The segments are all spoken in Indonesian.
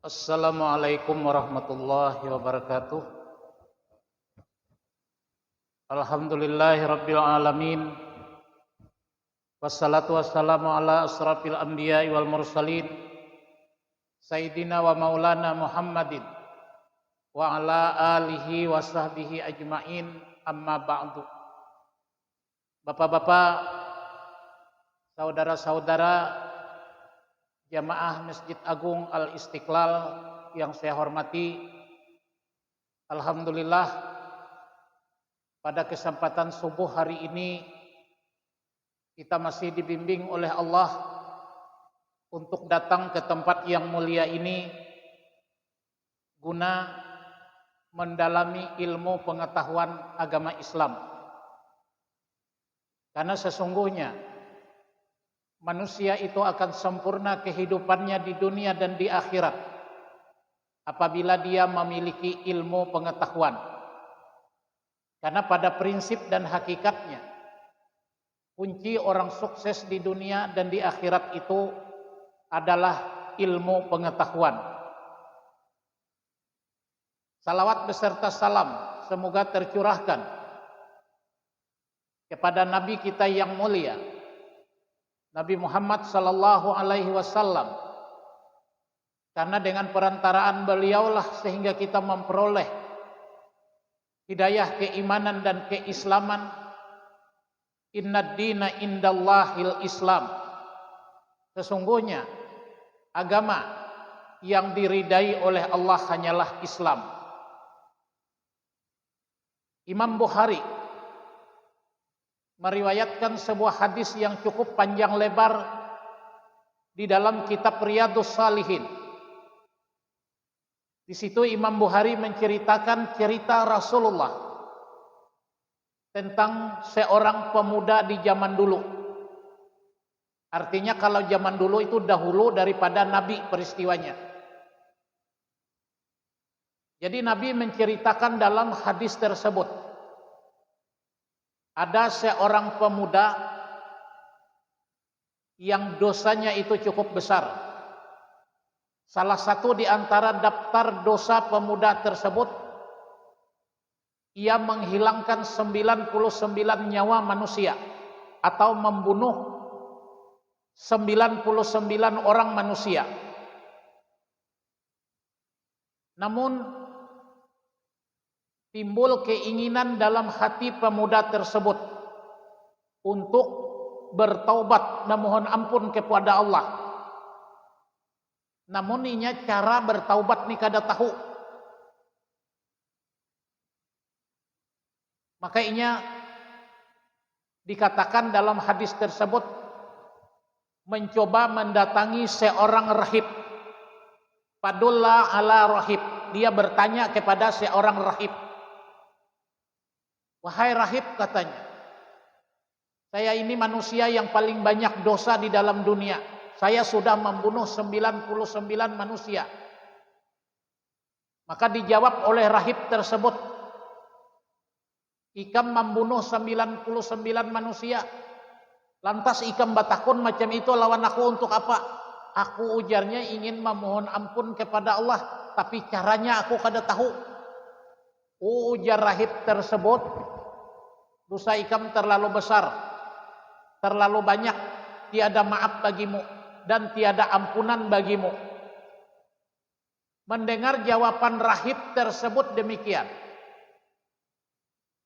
Assalamualaikum warahmatullahi wabarakatuh. Alhamdulillahi rabbil alamin. Wassalatu wassalamu ala asrafil anbiya'i wal mursalin Sayyidina wa maulana Muhammadin wa ala alihi wa sahbihi ajma'in, amma ba'du. Bapak-bapak, saudara-saudara jamaah Masjid Agung Al-Istiqlal yang saya hormati, alhamdulillah pada kesempatan subuh hari ini kita masih dibimbing oleh Allah untuk datang ke tempat yang mulia ini guna mendalami ilmu pengetahuan agama Islam. Karena sesungguhnya manusia itu akan sempurna kehidupannya di dunia dan di akhirat apabila dia memiliki ilmu pengetahuan. Karena pada prinsip dan hakikatnya kunci orang sukses di dunia dan di akhirat itu adalah ilmu pengetahuan. Salawat beserta salam semoga tercurahkan kepada Nabi kita yang mulia, Nabi Muhammad sallallahu alaihi wasallam. Karena dengan perantaraan beliaulah sehingga kita memperoleh hidayah keimanan dan keislaman. Innad dina indallahil Islam. Sesungguhnya agama yang diridai oleh Allah hanyalah Islam. Imam Bukhari meriwayatkan sebuah hadis yang cukup panjang lebar di dalam kitab Riyadhus Shalihin. Di situ Imam Bukhari menceritakan cerita Rasulullah tentang seorang pemuda di zaman dulu. Artinya kalau zaman dulu itu dahulu daripada Nabi peristiwanya. Jadi Nabi menceritakan dalam hadis tersebut, ada seorang pemuda yang dosanya itu cukup besar. Salah satu di antara daftar dosa pemuda tersebut, ia menghilangkan 99 nyawa manusia atau membunuh 99 orang manusia. Namun timbul keinginan dalam hati pemuda tersebut untuk bertaubat memohon ampun kepada Allah. Namun inya cara bertaubat ni kada tahu. Maka inya dikatakan dalam hadis tersebut mencoba mendatangi seorang rahib. Padulla ala rahib. Dia bertanya kepada seorang rahib. Wahai rahib, katanya, saya ini manusia yang paling banyak dosa di dalam dunia. Saya sudah membunuh 99 manusia. Maka dijawab oleh rahib tersebut, ikam membunuh 99 manusia. Lantas ikam batakun macam itu lawan aku untuk apa? Aku ujarnya ingin memohon ampun kepada Allah, tapi caranya aku kada tahu. Ujar rahib tersebut, dosa ikam terlalu besar, terlalu banyak, tiada maaf bagimu dan tiada ampunan bagimu. Mendengar jawaban rahib tersebut demikian,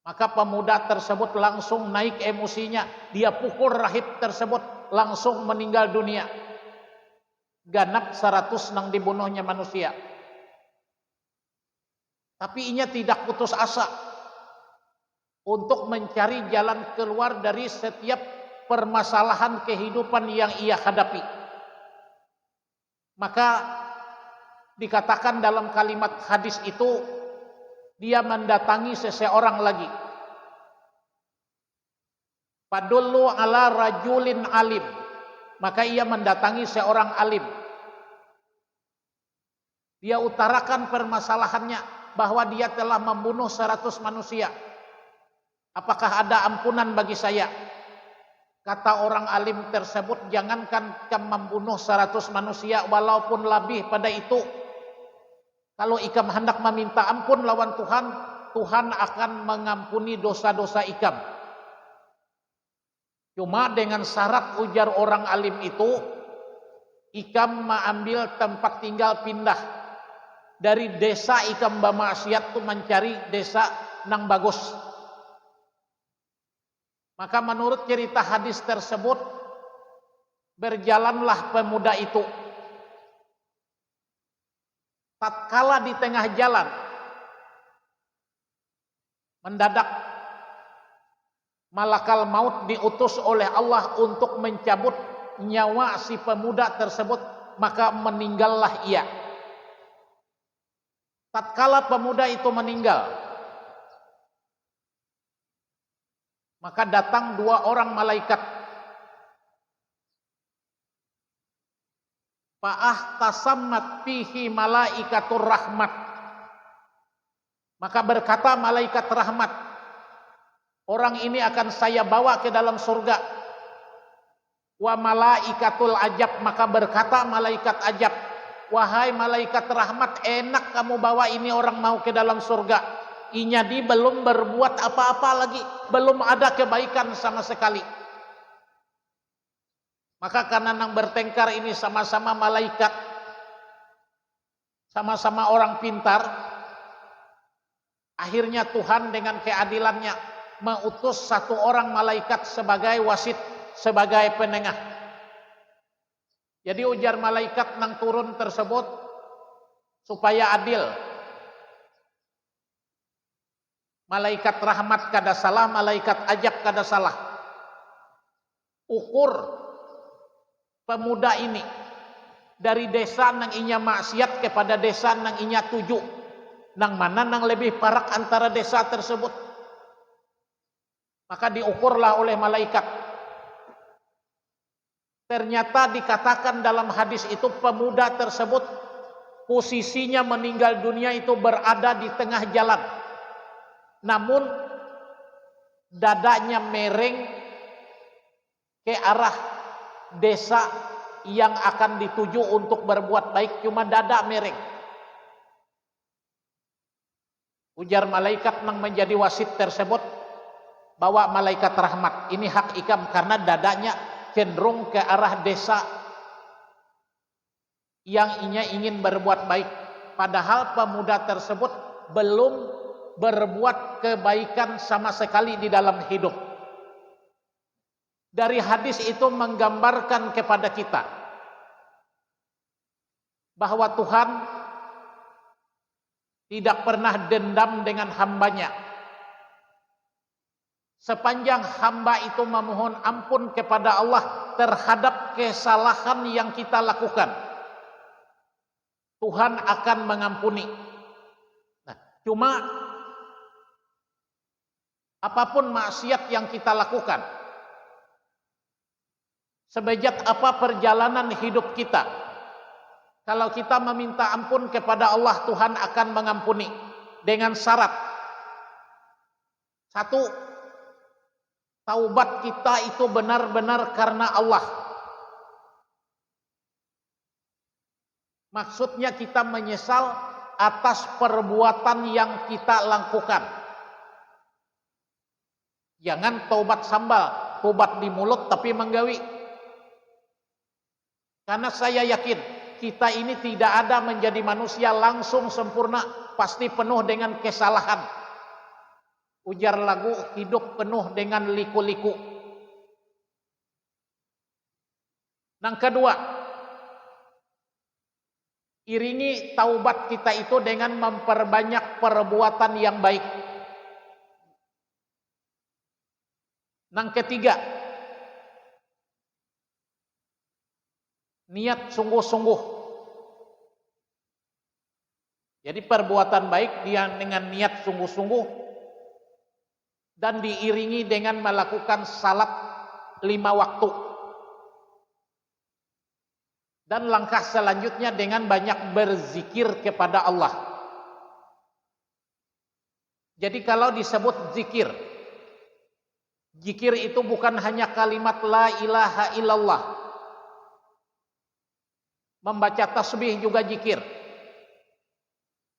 maka pemuda tersebut langsung naik emosinya. Dia pukul rahib tersebut, langsung meninggal dunia. Ganap 100 nang dibunuhnya manusia. Tapi inya tidak putus asa untuk mencari jalan keluar dari setiap permasalahan kehidupan yang ia hadapi. Maka dikatakan dalam kalimat hadis itu, dia mendatangi seseorang lagi. Padullu ala rajulin alim. Maka ia mendatangi seorang alim. Dia utarakan permasalahannya bahwa dia telah membunuh 100 manusia. Apakah ada ampunan bagi saya? Kata orang alim tersebut, jangankan membunuh 100 manusia, walaupun lebih pada itu, Kalau ikam hendak meminta ampun lawan Tuhan, Tuhan akan mengampuni dosa-dosa ikam. Cuma dengan syarat, ujar orang alim itu, ikam mengambil tempat tinggal pindah dari desa ikam bermaksiat tu mencari desa nang bagus. Maka menurut cerita hadis tersebut, berjalanlah pemuda itu. Tatkala di tengah jalan, mendadak malakal maut diutus oleh Allah untuk mencabut nyawa si pemuda tersebut, maka meninggallah ia. Tatkala pemuda itu meninggal, maka datang 2 orang malaikat. Fa'ahtasammat fihi malaikatur rahmat. Maka berkata malaikat rahmat, orang ini akan saya bawa ke dalam surga. Wa malaikatul ajab. Maka berkata malaikat ajab, wahai malaikat rahmat, enak kamu bawa ini orang mau ke dalam surga. Inyadi belum berbuat apa-apa lagi, belum ada kebaikan sama sekali. Maka karena nang bertengkar ini sama-sama malaikat, sama-sama orang pintar, akhirnya Tuhan dengan keadilannya mengutus 1 orang malaikat sebagai wasit, sebagai penengah. Jadi ujar malaikat nang turun tersebut supaya adil. Malaikat rahmat kada salah, malaikat ajab kada salah. Ukur pemuda ini dari desa nang inya maksiat kepada desa nang inya tuju, nang mana nang lebih parak antara desa tersebut. Maka diukurlah oleh malaikat. Ternyata dikatakan dalam hadis itu, pemuda tersebut posisinya meninggal dunia itu berada di tengah jalan, namun dadanya mereng ke arah desa yang akan dituju untuk berbuat baik, cuma dada mereng. Ujar malaikat nang menjadi wasit tersebut, bawa malaikat rahmat, ini hak ikam karena dadanya cenderung ke arah desa yang inya ingin berbuat baik. Padahal pemuda tersebut belum berbuat kebaikan sama sekali di dalam hidup. Dari hadis itu menggambarkan kepada kita bahwa Tuhan tidak pernah dendam dengan hambanya. Sepanjang hamba itu memohon ampun kepada Allah terhadap kesalahan yang kita lakukan, Tuhan akan mengampuni. Nah, cuma apapun maksiat yang kita lakukan, sebejat apa perjalanan hidup kita, kalau kita meminta ampun kepada Allah, Tuhan akan mengampuni dengan syarat. 1, taubat kita itu benar-benar karena Allah. Maksudnya kita menyesal atas perbuatan yang kita lakukan. Jangan taubat sambal, taubat di mulut tapi menggawi. Karena saya yakin kita ini tidak ada menjadi manusia langsung sempurna, pasti penuh dengan kesalahan. Ujar lagu, hidup penuh dengan liku-liku. Yang kedua, iringi taubat kita itu dengan memperbanyak perbuatan yang baik. Yang ketiga, niat sungguh-sungguh. Jadi perbuatan baik dia dengan niat sungguh-sungguh dan diiringi dengan melakukan salat 5 waktu. Dan langkah selanjutnya dengan banyak berzikir kepada Allah. Jadi kalau disebut zikir, zikir itu bukan hanya kalimat la ilaha illallah. Membaca tasbih juga zikir.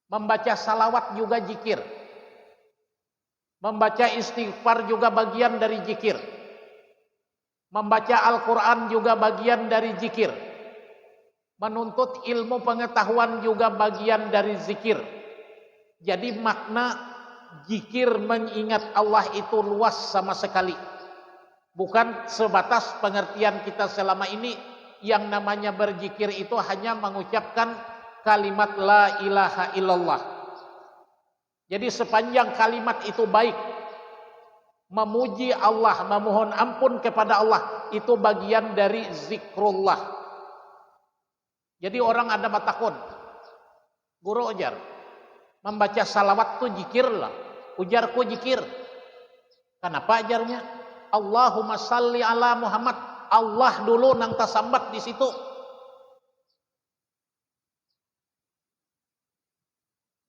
Membaca salawat juga zikir. Membaca istighfar juga bagian dari zikir. Membaca Al-Quran juga bagian dari zikir. Menuntut ilmu pengetahuan juga bagian dari zikir. Jadi makna zikir mengingat Allah itu luas sama sekali. Bukan sebatas pengertian kita selama ini yang namanya berzikir itu hanya mengucapkan kalimat la ilaha illallah. Jadi sepanjang kalimat itu baik, memuji Allah, memohon ampun kepada Allah, itu bagian dari zikrullah. Jadi orang ada batakun, guru ujar, membaca salawat tu zikir lah, ujarku zikir. Kenapa ajarnya? Allahumma salli ala Muhammad. Allah dulu nang tasambat di situ.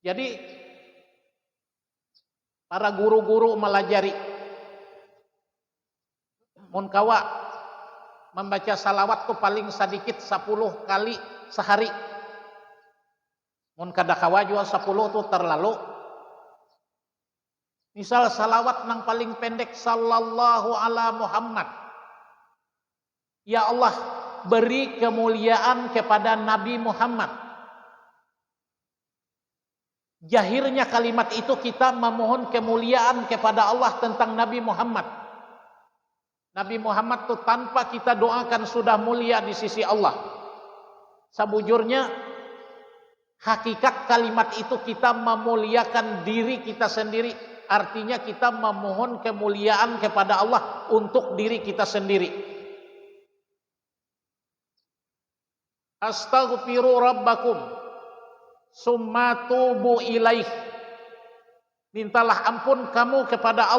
Jadi para guru-guru melajari mun kawa membaca salawat tuh paling sedikit 10 kali sehari. Mun kada kawa juga 10 tuh terlalu. Misal salawat nang paling pendek sallallahu ala Muhammad. Ya Allah, beri kemuliaan kepada Nabi Muhammad. Jahirnya kalimat itu kita memohon kemuliaan kepada Allah tentang Nabi Muhammad. Nabi Muhammad itu tanpa kita doakan sudah mulia di sisi Allah. Sebujurnya hakikat kalimat itu kita memuliakan diri kita sendiri. Artinya kita memohon kemuliaan kepada Allah untuk diri kita sendiri. Astaghfiru rabbakum summa tubu ilaih. Mintalah ampun kamu kepada Allah